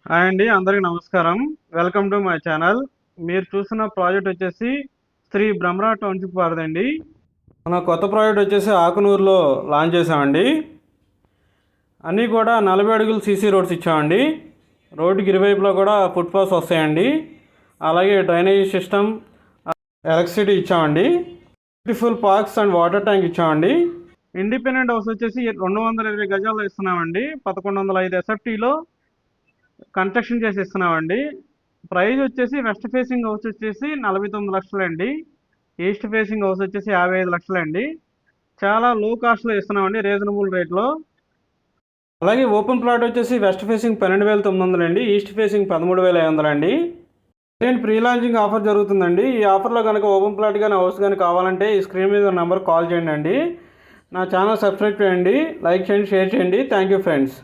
Hi అండి, అందరికీ నమస్కారం. Welcome to my channel. మీరు చూస్తున్న ప్రాజెక్ట్ వచ్చేసి శ్రీ బ్రహ్మరా టౌన్షిప్ వారిదండి. మన కొత్త ప్రాజెక్ట్ వచ్చేసి ఆకునూరులో లాంచ్ చేసామండి. అన్నీ కూడా 40 అడుగులు సీసీ రోడ్స్ ఇచ్చామండి. రోడ్డుకి ఇరువైపులో కూడా ఫుట్ పాత్స్ వస్తాయండి. అలాగే డ్రైనేజీ సిస్టమ్, ఎలక్ట్రిసిటీ ఇచ్చామండి. Beautiful parks and water tank ఇచ్చామండి. ఇండిపెండెంట్ హౌస్ వచ్చేసి 220 గజాల్లో ఇస్తున్నామండి. 1105 ఎస్ఎఫ్టీలో కన్స్ట్రక్షన్ చేసి ఇస్తున్నామండి. ప్రైస్ వచ్చేసి వెస్ట్ ఫేసింగ్ హౌస్ వచ్చేసి 49 లక్షలండి. ఈస్ట్ ఫేసింగ్ హౌస్ వచ్చేసి 55 లక్షలండి. చాలా లో కాస్ట్లో ఇస్తున్నామండి, రీజనబుల్ రేట్లో. అలాగే ఓపెన్ ప్లాట్ వచ్చేసి వెస్ట్ ఫేసింగ్ 12,900 అండి, ఈస్ట్ ఫేసింగ్ 13,500 అండి. ప్రీ లాంచింగ్ ఆఫర్ జరుగుతుందండి. ఈ ఆఫర్లో కనుక ఓపెన్ ప్లాట్ కానీ హౌస్ కానీ కావాలంటే ఈ స్క్రీన్ మీద నెంబర్ కాల్ చేయండి అండి. నా ఛానల్ సబ్స్క్రైబ్ చేయండి, లైక్ చేయండి, షేర్ చేయండి. Thank you friends.